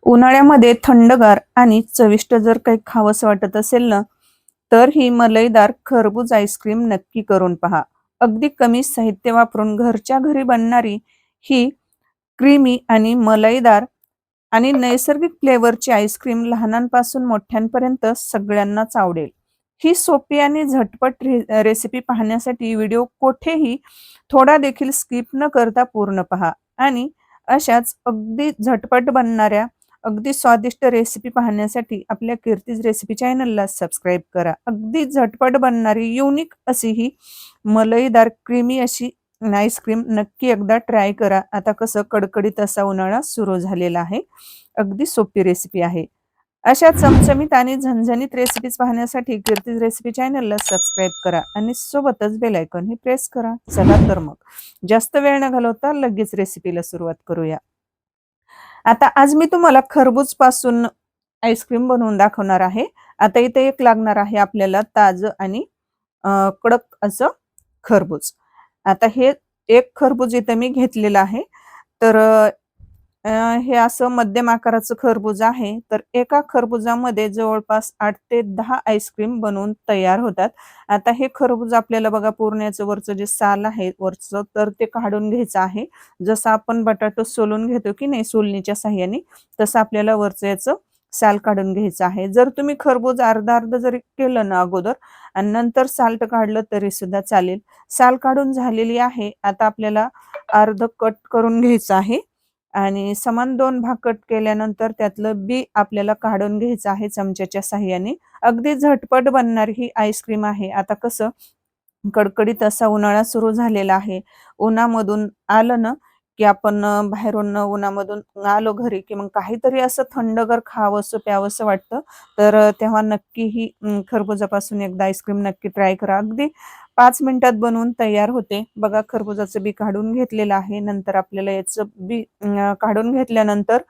उन्हाळ्यामध्ये थंडगार आणि चविष्ट जर काही खावंसं वाटत असेल ना, तर ही मलईदार खरबूज आईस्क्रीम नक्की करून पहा. अगदी कमी साहित्य वापरून घरच्या घरी बनणारी ही क्रीमी आणि मलईदार आणि नैसर्गिक फ्लेवरची आईस्क्रीम लहानांपासून मोठ्यांपर्यंत सगळ्यांनाच आवडेल. ही सोपी आणि झटपट रेसिपी पाहण्यासाठी व्हिडिओ कोठेही थोडा देखील स्किप न करता पूर्ण पहा आणि अशाच अगदी झटपट बनणाऱ्या अगदी स्वादिष्ट रेसिपी पाहण्यासाठी आपल्या कीर्तीज रेसिपी चॅनलला सबस्क्राईब करा. अगदी झटपट बनणारी युनिक अशी ही मलईदार क्रीमी अशी आईस्क्रीम नक्की एकदा ट्राय करा. आता कसं कडकडीत असा उन्हाळा सुरू झालेला आहे. अगदी सोपी रेसिपी आहे. अशा चमचमीत आणि झणझणीत रेसिपीज पाहण्यासाठी कीर्तीज रेसिपी चॅनलला सबस्क्राईब करा आणि सोबतच बेल आयकॉन ही प्रेस करा. चला तर मग जास्त वेळ न घालवता लगेच रेसिपीला सुरुवात करूया. आता आज मी तुम्हाला खरबूज पासून आईस्क्रीम बनवून दाखवणार आहे. आता इथे एक लागणार आहे आपल्याला ताजं आणि कडक असं खरबूज. आता हे एक खरबूज इथे मी घेतलेलं आहे. तर हे असं मध्यम आकाराचं खरबूज आहे. तर एका खरबुजामध्ये जवळपास 8 ते 10 आईस्क्रीम बनवून तयार होतात. आता हे खरबूज आपल्याला बघा पूर्ण याचं वरचं जे साल आहे वरचं तर ते काढून घ्यायचं आहे. जसं आपण बटाटो सोलून घेतो की नाही सोलणीच्या साहाय्याने, तसं आपल्याला वरचं याचं साल काढून घ्यायचं आहे. जर तुम्ही खरबूज अर्ध-अर्ध जरी केलं ना अगोदर आणि नंतर साल्ट काढलं तरी सुद्धा चालेल. साल काढून झालेली आहे. आता आपल्याला अर्ध कट करून घ्यायचं आहे आणि समान 2 भाग कट केल्यानंतर त्यातलं बी आपल्याला काढून घ्यायचं आहे चमच्याच्या साहाय्याने. अगदी झटपट बनणारी ही आईस्क्रीम आहे. आता कसं कडकडीत असा उन्हाळा सुरू झालेला आहे. उन्हामधून आलं ना, की आपण बाहेरून उन्हामधून आलो घरी, की मग काहीतरी असं थंडगार खावंसं, प्यावंसं वाटतं. तर तेव्हा नक्की ही खरबुजापासून एकदा आईस्क्रीम नक्की ट्राय करा. अगदी 5 मिनिटात बनवून तयार होते. बघा खरबुजाचं बी काढून घेतलेलं आहे. नंतर आपल्याला याचं बी काढून घेतल्यानंतर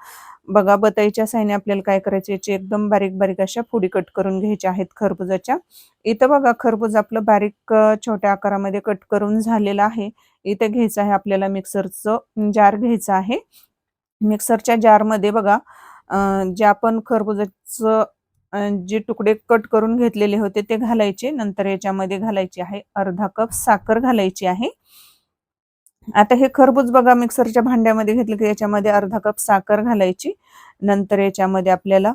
बघा बताईच्या साहाय्याने आपल्याला काय करायचं याची एकदम बारीक-बारीक अशा फोडी कट करून घ्यायच्या आहेत खरबुजाच्या. इथं बघा खरबूज आपलं बारीक छोट्या आकारामध्ये कट करून झालेलं आहे. इथे घ्यायचं आहे आपल्याला मिक्सरचं जार घ्यायचं आहे. मिक्सरच्या जारमध्ये बघा जे आपण खरबुजाचं जे तुकडे कट करून घेतलेले होते ते घालायचे. नंतर याच्यामध्ये घालायची आहे अर्धा कप साखर घालायची आहे. आता हे खरबूज बघा मिक्सरच्या भांड्यामध्ये घेतलं की याच्यामध्ये अर्धा कप साखर घालायची. नंतर याच्यामध्ये आपल्याला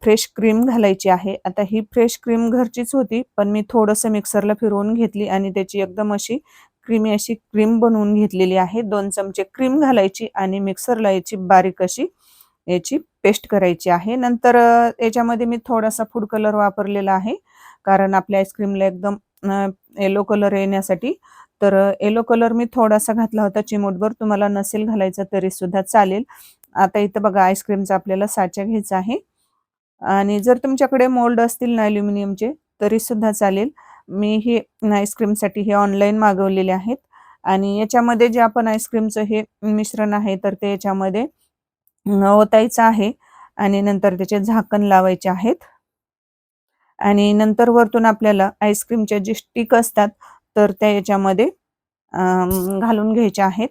फ्रेश क्रीम घालायची आहे. आता ही फ्रेश क्रीम घरचीच होती, पण मी थोडंसं मिक्सरला फिरवून घेतली आणि त्याची एकदम अशी क्रीमी अशी क्रीम बनवून घेतलेली आहे. 2 चमचे क्रीम घालायची आणि मिक्सरला याची बारीक अशी याची पेस्ट करायची आहे. नंतर याच्यामध्ये मी थोडासा फूड कलर वापरलेला आहे. कारण आपल्या आईस्क्रीमला एकदम येलो कलर येण्यासाठी. तर येलो कलर मी थोडासा घातला होता चिमूटभर. तुम्हाला नसेल घालायचा तरी सुद्धा चालेल. आता इथं बघा आईस्क्रीमचा आपल्याला साचा घ्यायचा आहे. आणि जर तुमच्याकडे मोल्ड असतील ना ॲल्युमिनियमचे तरी सुद्धा चालेल. मी हे आईस्क्रीमसाठी हे ऑनलाईन मागवलेले आहेत आणि याच्यामध्ये जे आपण आईस्क्रीमचं हे मिश्रण आहे तर ते याच्यामध्ये ओतायचं आहे आणि नंतर त्याचे झाकण लावायचे आहेत आणि नंतर वरतून आपल्याला आईस्क्रीमच्या जे स्टिक असतात तर त्या याच्यामध्ये घालून घ्यायच्या आहेत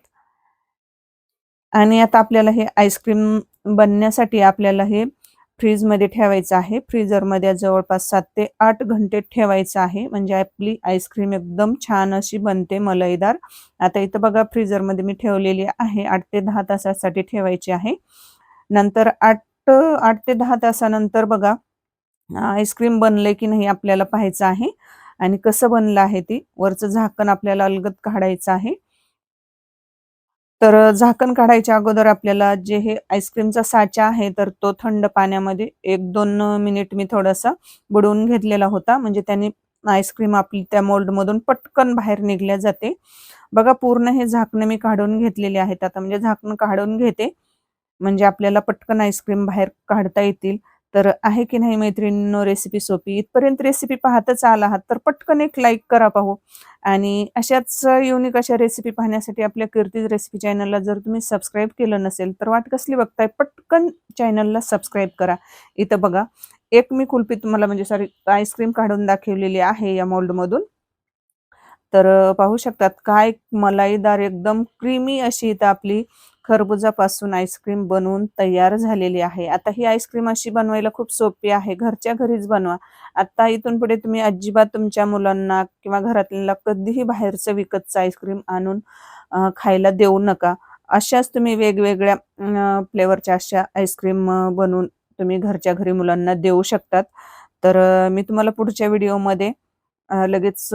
आणि आता आपल्याला हे आईस्क्रीम बनण्यासाठी आपल्याला हे फ्रीजमध्ये ठेवायचं आहे. फ्रीझरमध्ये जवळपास 7 ते 8 घंटे ठेवायचं आहे. म्हणजे आपली आईस्क्रीम एकदम छान अशी बनते मलईदार. आता इथं बघा फ्रीझरमध्ये मी ठेवलेली आहे 8 ते 10 तासासाठी ठेवायची आहे. नंतर 8 ते 10 तासानंतर बघा आईस्क्रीम बनलंय की नाही आपल्याला पाहायचं आहे आणि कसं बनलं आहे ते. वरचं झाकण आपल्याला अलगद काढायचं आहे. तर झाकण काढायच्या अगोदर आपल्याला जे हे आईस्क्रीमचा साचा आहे तर तो थंड पाण्यामध्ये 1-2 मिनिट मी थोडासा बुडवून घेतलेला होता. म्हणजे त्याने आईस्क्रीम आपली त्या मोल्डमधून पटकन बाहेर निघल्या जाते. बघा पूर्ण हे झाकणं मी काढून घेतलेले आहेत. आता म्हणजे झाकण काढून घेते. म्हणजे आपल्याला पटकन आईस्क्रीम बाहेर काढता येतील. तर आहे की नाही मैत्रिणींनो रेसिपी सोपी. इथपर्यंत रेसिपी पाहतच आला आहात तर पटकन एक लाईक करा पाहू. आणि अशाच युनिक अशा रेसिपी पाहण्यासाठी आपल्या कीर्तीज रेसिपी चॅनलला जर तुम्ही सबस्क्राईब केलं नसेल तर वाट कसली बघताय पटकन चॅनलला सबस्क्राईब करा. इथं बघा एक मी कुल्फी तुम्हाला म्हणजे सॉरी आईस्क्रीम काढून दाखवलेली आहे या मोल्डमधून. तर पाहू शकतात काय मलाईदार एकदम क्रीमी अशी इथं आपली खरबुजापासून आईस्क्रीम बनवून तयार झालेली आहे. आता ही आईस्क्रीम अशी बनवायला खूप सोपी आहे. घरच्या घरीच बनवा. आता इथून पुढे तुम्ही अजिबात तुमच्या मुलांना किंवा घरातल्यांना कधीही बाहेरचं विकतचं आईस्क्रीम आणून खायला देऊ नका. अशाच तुम्ही वेगवेगळ्या फ्लेवरच्या अशा आईस्क्रीम बनवून तुम्ही घरच्या घरी मुलांना देऊ शकतात. तर मी तुम्हाला पुढच्या व्हिडिओमध्ये लगेच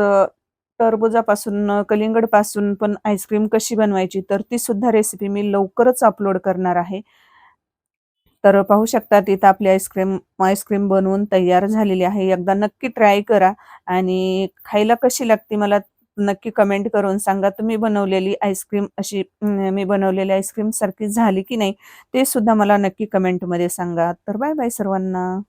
टरबुजापासून कलिंगडपासून पण आईस्क्रीम कशी बनवायची तर ती सुद्धा रेसिपी मी लवकरच अपलोड करणार आहे. तर पाहू शकतात इथं आपली आईस्क्रीम आईस्क्रीम बनवून तयार झालेली आहे. एकदा नक्की ट्राय करा आणि खायला कशी लागते मला नक्की कमेंट करून सांगा. तुम्ही बनवलेली आईस्क्रीम अशी मी बनवलेली आईस्क्रीम सारखी झाली की नाही ते सुद्धा मला नक्की कमेंटमध्ये सांगा. तर बाय बाय सर्वांना.